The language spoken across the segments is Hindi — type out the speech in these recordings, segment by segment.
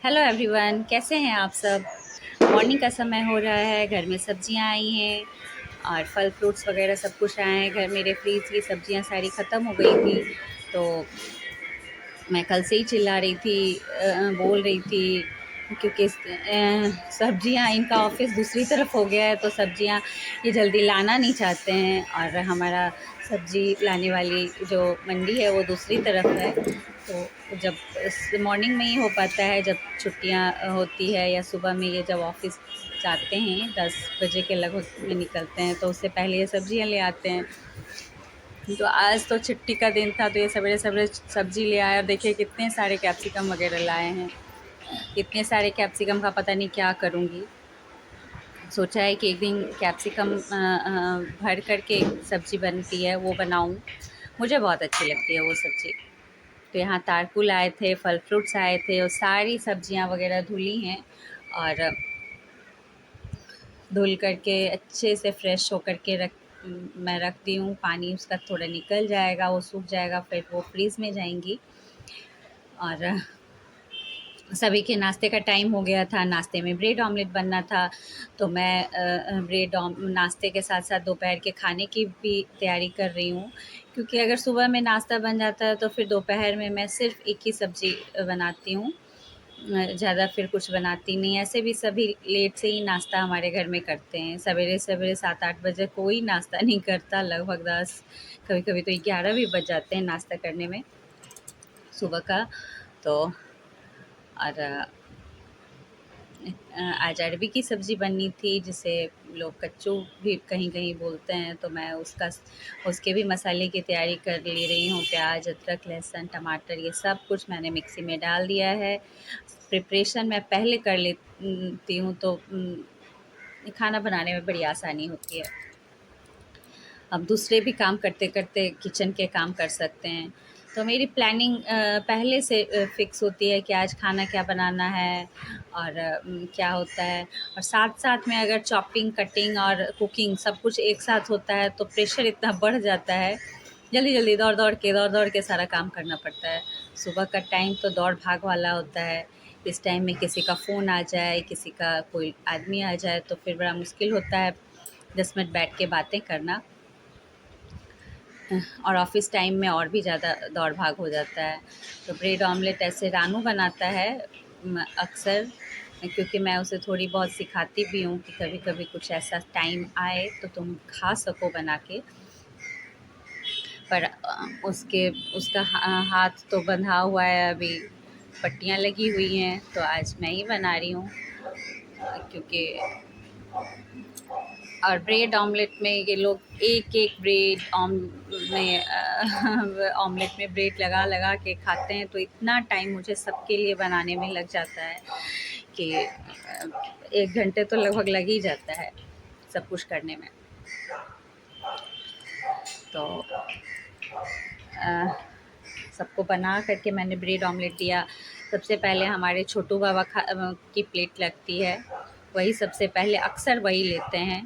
हेलो एवरीवन, कैसे हैं आप सब। मॉर्निंग का समय हो रहा है, घर में सब्जियां आई हैं और फल फ्रूट्स वगैरह सब कुछ आए हैं। घर मेरे फ्रीज की सब्जियां सारी ख़त्म हो गई थी, तो मैं कल से ही चिल्ला रही थी, बोल रही थी, क्योंकि सब्जियां, इनका ऑफिस दूसरी तरफ हो गया है, तो सब्जियां ये जल्दी लाना नहीं चाहते हैं। और हमारा सब्जी लाने वाली जो मंडी है वो दूसरी तरफ है, तो जब मॉर्निंग में ही हो पाता है, जब छुट्टियां होती है या सुबह में ये जब ऑफिस जाते हैं 10 बजे के लगभग में निकलते हैं, तो उससे पहले ये सब्जियां ले आते हैं। तो आज तो छुट्टी का दिन था, तो ये सवेरे सवेरे सब्जी ले आए और देखिए कितने सारे कैप्सिकम वगैरह लाए हैं। इतने सारे कैप्सिकम का पता नहीं क्या करूँगी। सोचा है कि एक दिन कैप्सिकम भर कर के सब्ज़ी बनती है वो बनाऊँ। मुझे बहुत अच्छी लगती है वो सब्ज़ी। तो यहाँ तारकुल आए थे, फल फ्रूट्स आए थे और सारी सब्जियाँ वगैरह धुली हैं, और धुल करके अच्छे से फ्रेश होकर के मैं रख दी हूँ। पानी उसका थोड़ा निकल जाएगा, वो सूख जाएगा, फिर वो फ्रीज़ में जाएंगी। और सभी के नाश्ते का टाइम हो गया था, नाश्ते में ब्रेड ऑमलेट बनना था, तो मैं नाश्ते के साथ साथ दोपहर के खाने की भी तैयारी कर रही हूँ। क्योंकि अगर सुबह में नाश्ता बन जाता है तो फिर दोपहर में मैं सिर्फ़ एक ही सब्ज़ी बनाती हूँ, ज़्यादा फिर कुछ बनाती नहीं। ऐसे भी सभी लेट से ही नाश्ता हमारे घर में करते हैं। सवेरे-सवेरे 7-8 बजे कोई नाश्ता नहीं करता, लगभग 10, कभी-कभी तो 11 भी बज जाते हैं नाश्ता करने में सुबह का। तो और आज अरबी की सब्ज़ी बननी थी, जिसे लोग कच्चू भी कहीं-कहीं बोलते हैं, तो मैं उसके भी मसाले की तैयारी कर ले रही हूँ। प्याज, अदरक, लहसुन, टमाटर ये सब कुछ मैंने मिक्सी में डाल दिया है। प्रिपरेशन मैं पहले कर लेती हूँ, तो खाना बनाने में बड़ी आसानी होती है। अब दूसरे भी काम करते-करते किचन के काम कर सकते हैं। तो मेरी प्लानिंग पहले से फ़िक्स होती है कि आज खाना क्या बनाना है, और क्या होता है। और साथ-साथ में अगर चॉपिंग, कटिंग और कुकिंग सब कुछ एक साथ होता है, तो प्रेशर इतना बढ़ जाता है, जल्दी-जल्दी दौड़-दौड़ के सारा काम करना पड़ता है। सुबह का टाइम तो दौड़-भाग वाला होता है। इस टाइम में किसी का फ़ोन आ जाए, किसी का कोई आदमी आ जाए, तो फिर बड़ा मुश्किल होता है 10 मिनट बैठ के बातें करना। और ऑफ़िस टाइम में और भी ज़्यादा दौड़ भाग हो जाता है। तो ब्रेड ऑमलेट ऐसे रानू बनाता है अक्सर, क्योंकि मैं उसे थोड़ी बहुत सिखाती भी हूँ कि कभी-कभी कुछ ऐसा टाइम आए तो तुम खा सको बना के। पर उसका हाथ तो बँधा हुआ है अभी, पट्टियाँ लगी हुई हैं, तो आज मैं ही बना रही हूँ, क्योंकि और ब्रेड ऑमलेट में ये लोग एक-एक ब्रेड में ऑमलेट में ब्रेड लगा-लगा के खाते हैं, तो इतना टाइम मुझे सबके लिए बनाने में लग जाता है कि 1 घंटे तो लगभग लग ही जाता है सब कुछ करने में। तो अ, सबको बना करके मैंने ब्रेड ऑमलेट दिया। सबसे पहले हमारे छोटू बाबा की प्लेट लगती है, वही सबसे पहले अक्सर वही लेते हैं।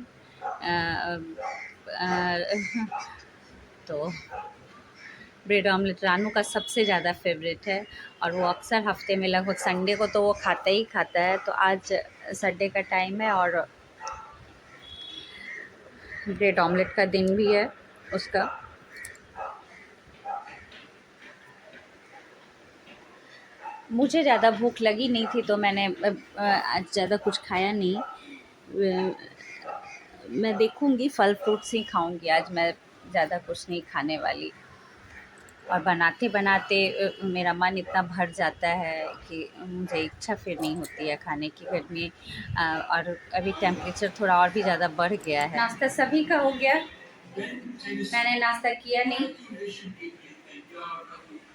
तो ब्रेड ऑमलेट रानू का सबसे ज़्यादा फेवरेट है, और वो अक्सर हफ्ते में लगभग संडे को तो वो खाता ही खाता है। तो आज संडे का टाइम है और ब्रेड ऑमलेट का दिन भी है उसका। मुझे ज़्यादा भूख लगी नहीं थी, तो मैंने आज ज़्यादा कुछ खाया नहीं। मैं देखूँगी, फल फ्रूट्स ही खाऊँगी आज, मैं ज़्यादा कुछ नहीं खाने वाली। और बनाते-बनाते मेरा मन इतना भर जाता है कि मुझे इच्छा फिर नहीं होती है खाने की। गर्मी और अभी टेम्परेचर थोड़ा और भी ज़्यादा बढ़ गया है। नाश्ता सभी का हो गया, मैंने नाश्ता किया नहीं,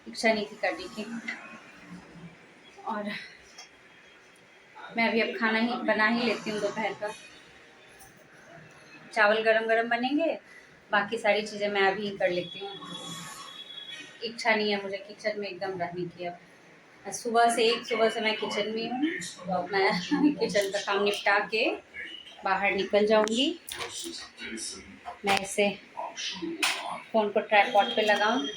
इच्छा नहीं थी करने की। और मैं अभी अब खाना ही बना ही लेती हूँ दोपहर का। चावल गरम-गरम बनेंगे, बाकी सारी चीज़ें मैं अभी ही कर लेती हूँ। इच्छा नहीं है मुझे किचन में एकदम रहने की अब। सुबह से मैं किचन में हूँ, तो अब मैं किचन का काम निपटा के बाहर निकल जाऊँगी। मैं इसे फ़ोन को ट्राइपॉड पे लगाऊँ।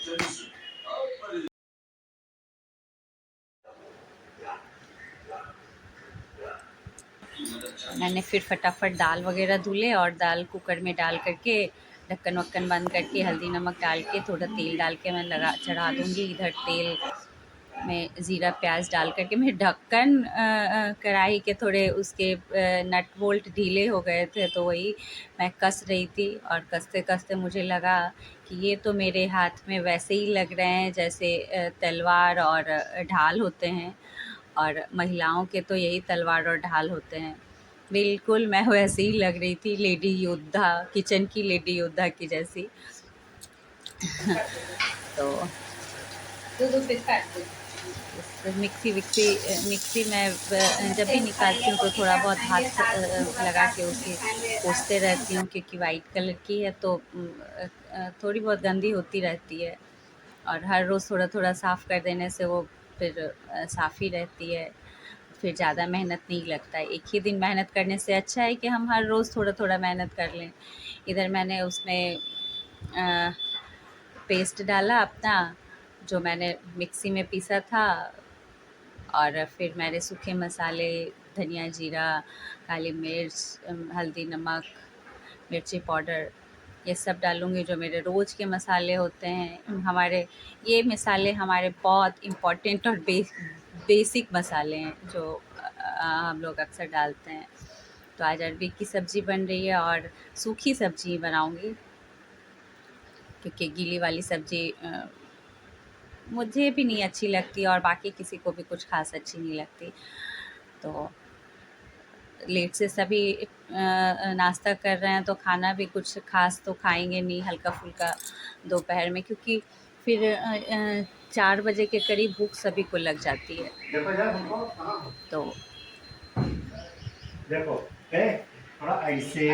मैंने फिर फटाफट दाल वगैरह धुले और दाल कुकर में डाल करके ढक्कन वक्कन बंद करके हल्दी नमक डाल के थोड़ा तेल डाल के मैं लगा चढ़ा दूँगी। इधर तेल में ज़ीरा प्याज डाल करके मैं ढक्कन कढ़ाई के थोड़े उसके नट बोल्ट ढीले हो गए थे, तो वही मैं कस रही थी और कसते-कसते मुझे लगा कि ये तो मेरे हाथ में वैसे ही लग रहे हैं जैसे तलवार और ढाल होते हैं, और महिलाओं के तो यही तलवार और ढाल होते हैं। बिल्कुल मैं वैसे ही लग रही थी, लेडी योद्धा, किचन की लेडी योद्धा की जैसी। तो तो मिक्सी में जब भी निकालती हूँ तो थोड़ा बहुत हाथ लगा के उसे पोंछते रहती हूँ, क्योंकि वाइट कलर की है तो थोड़ी बहुत गंदी होती रहती है, और हर रोज़ थोड़ा थोड़ा साफ़ कर देने से वो फिर साफ़ ही रहती है, फिर ज़्यादा मेहनत नहीं लगता है। एक ही दिन मेहनत करने से अच्छा है कि हम हर रोज़ थोड़ा थोड़ा मेहनत कर लें। इधर मैंने उसमें पेस्ट डाला अपना, जो मैंने मिक्सी में पीसा था, और फिर मैंने सूखे मसाले, धनिया, जीरा, काली मिर्च, हल्दी, नमक, मिर्ची पाउडर, ये सब डालूँगी जो मेरे रोज़ के मसाले होते हैं। हमारे ये मसाले हमारे बहुत इम्पोर्टेंट और बेसिक मसाले हैं जो हम लोग अक्सर डालते हैं। तो आज अरबी की सब्ज़ी बन रही है और सूखी सब्ज़ी बनाऊँगी, क्योंकि गीली वाली सब्ज़ी मुझे भी नहीं अच्छी लगती और बाकी किसी को भी कुछ ख़ास अच्छी नहीं लगती। तो लेट से सभी नाश्ता कर रहे हैं तो खाना भी कुछ ख़ास तो खाएँगे नहीं, हल्का-फुल्का दोपहर में, क्योंकि फिर 4 बजे के करीब भूख सभी को लग जाती है। तो देखो थोड़ा ऐसे।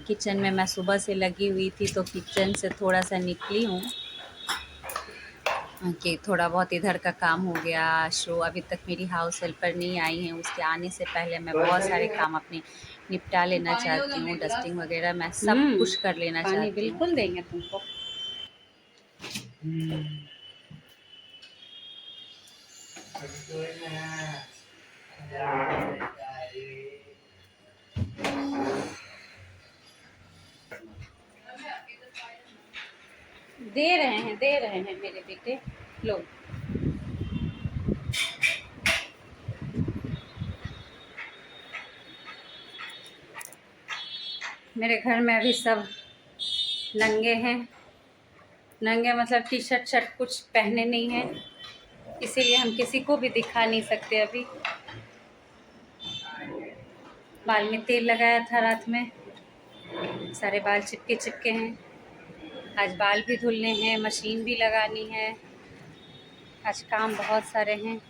किचन में मैं सुबह से लगी हुई थी, तो किचन से थोड़ा-सा निकली हूँ कि थोड़ा बहुत इधर का काम हो गया। शो अभी तक मेरी हाउस हेल्पर नहीं आई हैं, उसके आने से पहले मैं बहुत सारे काम अपने निपटा लेना चाहती हूँ। डस्टिंग वगैरह मैं सब कुछ कर लेना चाहती हूँ। बिल्कुल देंगे तुमको। दे रहे हैं मेरे बेटे लोग। मेरे घर में अभी सब नंगे हैं। नंगे मतलब टी शर्ट शर्ट कुछ पहने नहीं हैं, इसीलिए हम किसी को भी दिखा नहीं सकते अभी। बाल में तेल लगाया था रात में, सारे बाल चिपके चिपके हैं। आज बाल भी धुलने हैं, मशीन भी लगानी है, आज काम बहुत सारे हैं।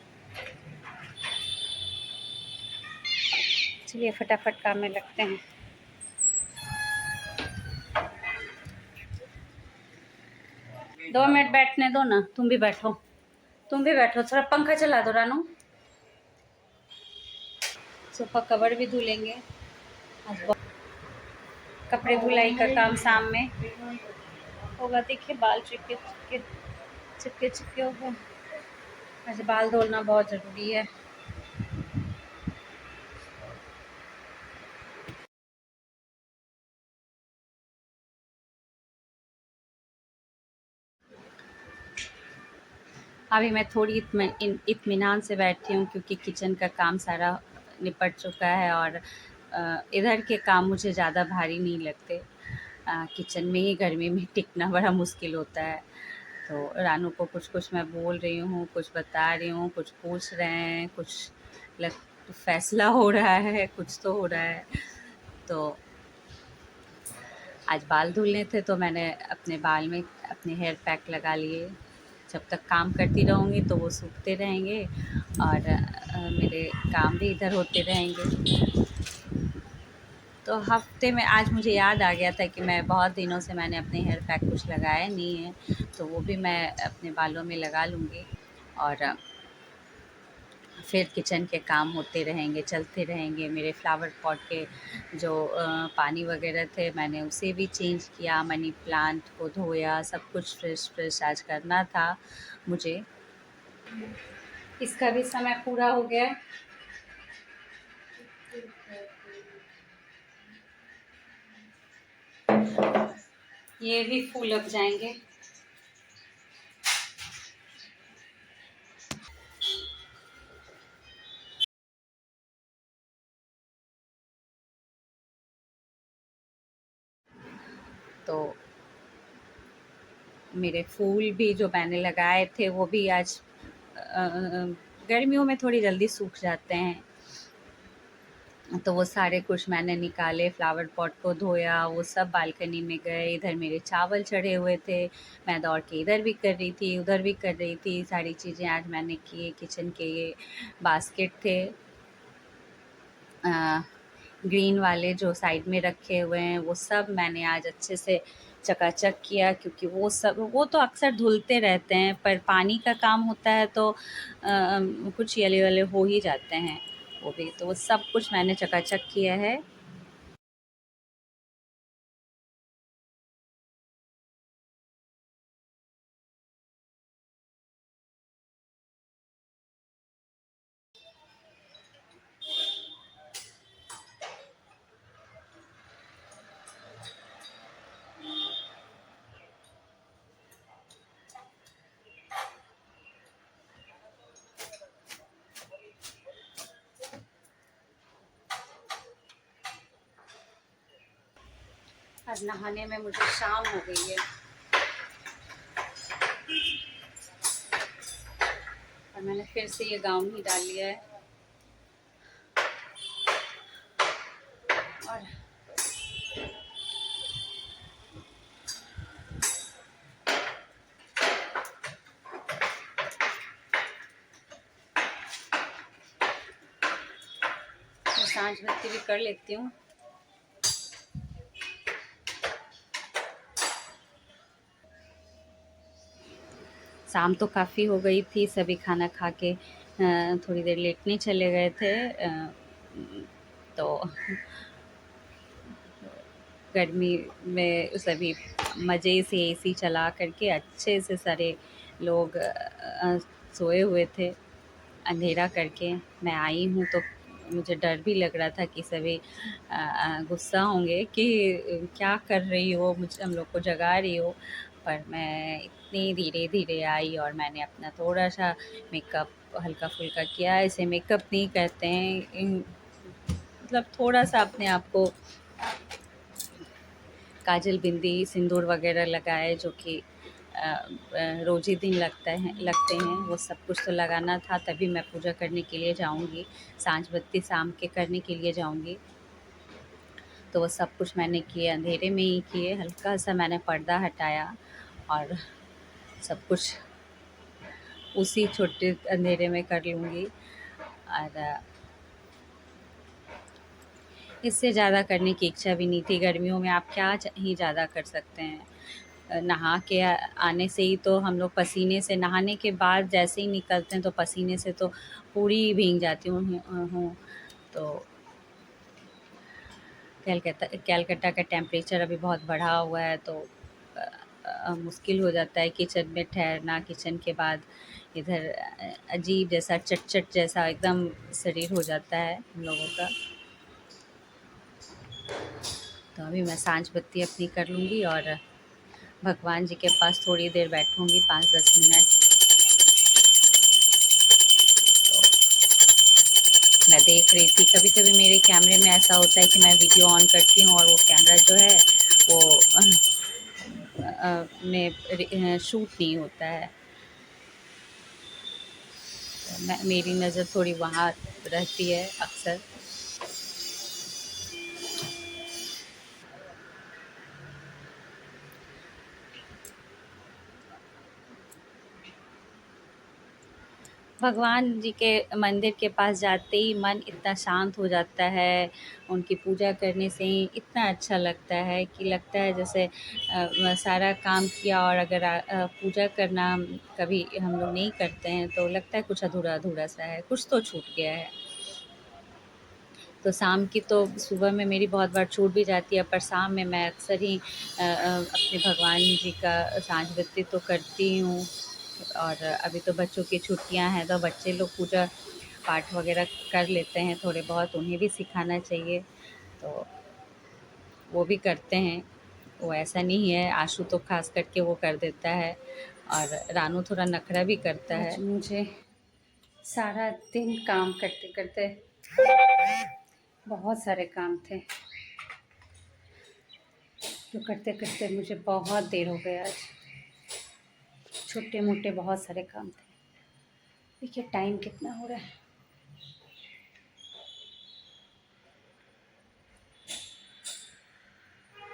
चलिए फटाफट काम में लगते हैं। दो मिनट बैठने दो ना, तुम भी बैठो, थोड़ा पंखा चला दो रानू। सोफा कवर भी धुलेंगे आज। कपड़े धुलाई का काम शाम में होगा। देखिए बाल चिपके हो गए। आज बाल धोना बहुत ज़रूरी है। अभी मैं थोड़ी इत्मीनान से बैठी हूँ, क्योंकि किचन का काम सारा निपट चुका है और इधर के काम मुझे ज़्यादा भारी नहीं लगते। किचन में ही गर्मी में टिकना बड़ा मुश्किल होता है। तो रानू को कुछ मैं बोल रही हूँ, कुछ बता रही हूँ, कुछ पूछ रहे हैं, कुछ लग फैसला हो रहा है, कुछ तो हो रहा है। तो आज बाल धुलने थे तो मैंने अपने बाल में अपने हेयर पैक लगा लिए। जब तक काम करती रहूँगी तो वो सूखते रहेंगे और मेरे काम भी इधर होते रहेंगे। तो हफ्ते में आज मुझे याद आ गया था कि मैं बहुत दिनों से मैंने अपने हेयर पैक कुछ लगाया नहीं है, तो वो भी मैं अपने बालों में लगा लूँगी और फिर किचन के काम होते रहेंगे, चलते रहेंगे। मेरे फ्लावर पॉट के जो पानी वगैरह थे मैंने उसे भी चेंज किया, मनी प्लांट को धोया, सब कुछ फ्रेश आज करना था मुझे। इसका भी समय पूरा हो गया है। ये भी फूल अब जाएंगे। तो मेरे फूल भी जो मैंने लगाए थे वो भी आज गर्मियों में थोड़ी जल्दी सूख जाते हैं, तो वो सारे कुछ मैंने निकाले, फ्लावर पॉट को धोया, वो सब बालकनी में गए। इधर मेरे चावल चढ़े हुए थे, मैं दौड़ के इधर भी कर रही थी, उधर भी कर रही थी, सारी चीज़ें आज मैंने की। किचन के ये बास्केट थे ग्रीन वाले जो साइड में रखे हुए हैं, वो सब मैंने आज अच्छे से चकाचक किया, क्योंकि वो तो अक्सर धुलते रहते हैं, पर पानी का काम होता है तो कुछ येले वाले हो ही जाते हैं वो भी, तो वो सब कुछ मैंने चकाचक किया है। आज नहाने में मुझे शाम हो गई है और मैंने फिर से ये गाउन ही डाल लिया है। और मैं सांझ बत्ती भी कर लेती हूँ। शाम तो काफ़ी हो गई थी, सभी खाना खा के थोड़ी देर लेटने चले गए थे। तो गर्मी में सभी मज़े से एसी चला करके अच्छे से सारे लोग सोए हुए थे अंधेरा करके। मैं आई हूँ तो मुझे डर भी लग रहा था कि सभी गुस्सा होंगे कि क्या कर रही हो, मुझे हम लोग को जगा रही हो, पर मैं इतनी धीरे धीरे आई और मैंने अपना थोड़ा सा मेकअप हल्का फुल्का किया। इसे मेकअप नहीं कहते हैं, मतलब थोड़ा सा अपने आप को काजल बिंदी सिंदूर वगैरह लगाए, जो कि रोज़ ही दिन लगते हैं, वो सब कुछ तो लगाना था, तभी मैं पूजा करने के लिए जाऊंगी, सांझ बत्ती शाम के करने के लिए जाऊंगी। तो वो सब कुछ मैंने किए, अंधेरे में ही किए, हल्का सा मैंने पर्दा हटाया और सब कुछ उसी छोटे अंधेरे में कर लूँगी। और इससे ज़्यादा करने की इच्छा भी नहीं थी। गर्मियों में आप क्या ही ज़्यादा कर सकते हैं। नहा के आने से ही तो हम लोग पसीने से, नहाने के बाद जैसे ही निकलते हैं तो पसीने से तो पूरी भीग जाती हूँ। तो कैलकटा का टेम्परेचर अभी बहुत बढ़ा हुआ है, तो मुश्किल हो जाता है किचन में ठहरना। किचन के बाद इधर अजीब जैसा चट जैसा एकदम शरीर हो जाता है हम लोगों का। तो अभी मैं सांझ बत्ती अपनी कर लूँगी और भगवान जी के पास थोड़ी देर बैठूँगी, 5-10 मिनट। मैं देख रही थी, कभी-कभी मेरे कैमरे में ऐसा होता है कि मैं वीडियो ऑन करती हूँ और वो कैमरा जो है वो में शूट नहीं होता है। मेरी नज़र थोड़ी वहाँ रहती है अक्सर। भगवान जी के मंदिर के पास जाते ही मन इतना शांत हो जाता है, उनकी पूजा करने से ही इतना अच्छा लगता है कि लगता है जैसे सारा काम किया, और अगर पूजा करना कभी हम लोग नहीं करते हैं तो लगता है कुछ अधूरा-अधूरा सा है, कुछ तो छूट गया है। तो शाम की तो सुबह में मेरी बहुत बार छूट भी जाती है, पर शाम में मैं अक्सर ही अपने भगवान जी का सांझ बत्ती तो करती हूँ। और अभी तो बच्चों की छुट्टियां हैं तो बच्चे लोग पूजा पाठ वगैरह कर लेते हैं थोड़े बहुत, उन्हें भी सिखाना चाहिए, तो वो भी करते हैं। वो ऐसा नहीं है, आशु तो खास करके वो कर देता है और रानू थोड़ा नखरा भी करता है। आज मुझे सारा दिन काम करते करते बहुत सारे काम थे, जो करते करते मुझे बहुत देर हो गया। आज छोटे मोटे बहुत सारे काम थे। देखिए टाइम कितना हो रहा है।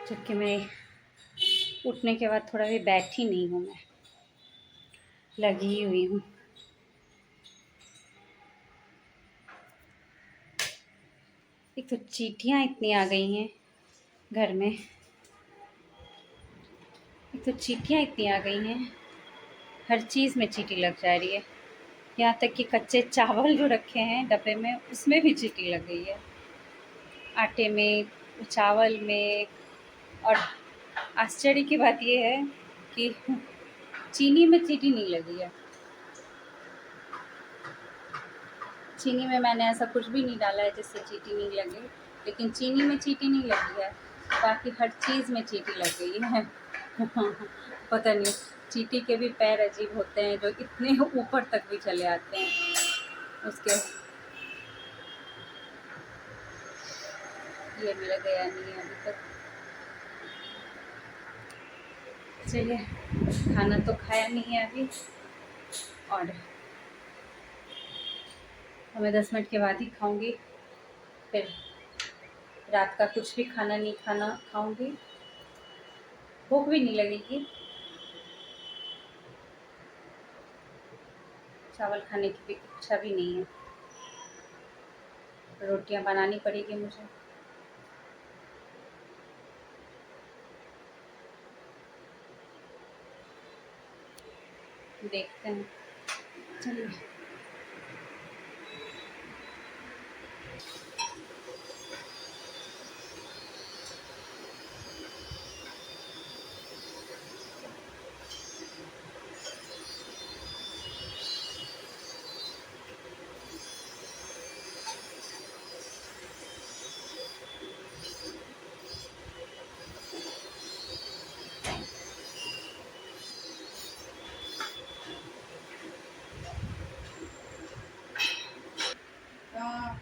जबकि मैं उठने के बाद थोड़ा भी बैठी नहीं हूँ, मैं लगी हुई हूँ। एक तो चींटियाँ इतनी आ गई हैं घर में, एक तो चींटियाँ इतनी आ गई हैं, हर चीज़ में चींटी लग जा रही है। यहाँ तक कि कच्चे चावल जो रखे हैं डब्बे में उसमें भी चींटी लग गई है, आटे में, चावल में। और आश्चर्य की बात ये है कि चीनी में चींटी नहीं लगी है। चीनी में मैंने ऐसा कुछ भी नहीं डाला है जिससे चींटी नहीं लगे, लेकिन चीनी में चींटी नहीं लगी है, बाकी हर चीज़ में चींटी लग गई है। पता नहीं, चींटी के भी पैर अजीब होते हैं जो इतने ऊपर तक भी चले आते हैं। उसके ये मेरा गया नहीं है अभी तक। चलिए, खाना तो खाया नहीं है अभी, और मैं 10 मिनट के बाद ही खाऊंगी। फिर रात का कुछ भी खाना नहीं खाऊंगी, भूख भी नहीं लगेगी। चावल खाने की भी इच्छा भी नहीं है, रोटियां बनानी पड़ेगी मुझे। देखते हैं, चलिए।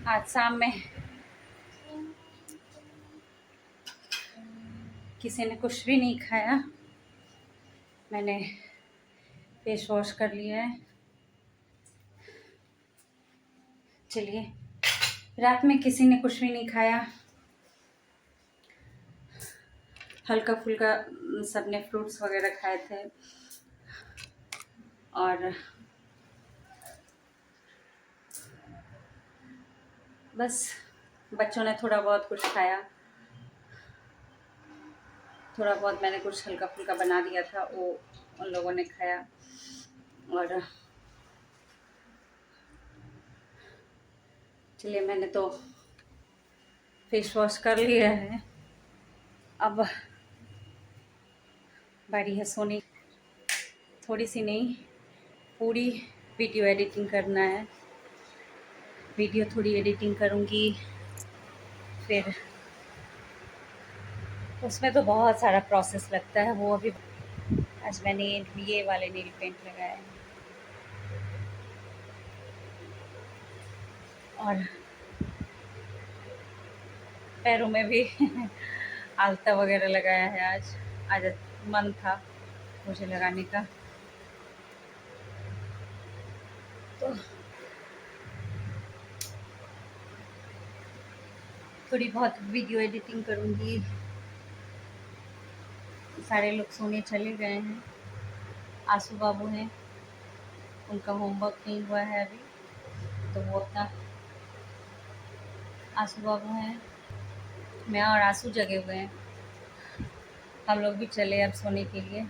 आज शाम में किसी ने कुछ भी नहीं खाया, मैंने फेस वॉश कर लिया है। चलिए, रात में किसी ने कुछ भी नहीं खाया, हल्का फुल्का सबने फ्रूट्स वगैरह खाए थे, और बस बच्चों ने थोड़ा बहुत कुछ खाया। थोड़ा बहुत मैंने कुछ हल्का फुल्का बना दिया था, वो उन लोगों ने खाया। और चलिए, मैंने तो फेस वॉश कर लिया है, अब बारी है सोने। थोड़ी सी नहीं, पूरी वीडियो एडिटिंग करना है। वीडियो थोड़ी एडिटिंग करूँगी, फिर उसमें तो बहुत सारा प्रोसेस लगता है। वो अभी आज मैंने ये वाले नेल पेंट लगाए हैं, और पैरों में भी आलता वगैरह लगाया है। आज मन था मुझे लगाने का, तो थोड़ी बहुत वीडियो एडिटिंग करूँगी। सारे लोग सोने चले गए हैं, आसू बाबू हैं, उनका होमवर्क नहीं हुआ है अभी, तो वो अपना, आसू बाबू हैं, मैं और आसू जगे हुए हैं। हम लोग भी चले अब सोने के लिए।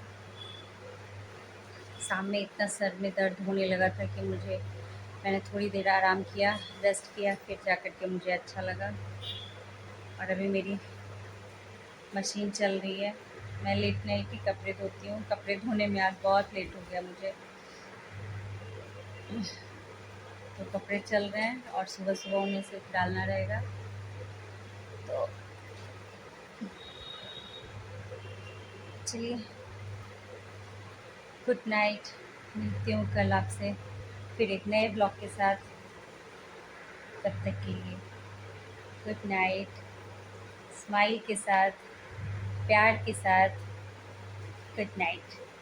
शाम में इतना सर में दर्द होने लगा था कि मैंने थोड़ी देर आराम किया, रेस्ट किया, फिर जा कर के मुझे अच्छा लगा। और अभी मेरी मशीन चल रही है, मैं लेट नाइट ही कपड़े धोती हूँ। कपड़े धोने में आज बहुत लेट हो गया मुझे, तो कपड़े चल रहे हैं और सुबह-सुबह उन्हें सिर्फ डालना रहेगा। तो चलिए, गुड नाइट। मिलती हूँ कल आपसे फिर एक नए ब्लॉग के साथ। तब तक के लिए गुड नाइट। स्माइल के साथ, प्यार के साथ, गुड नाइट।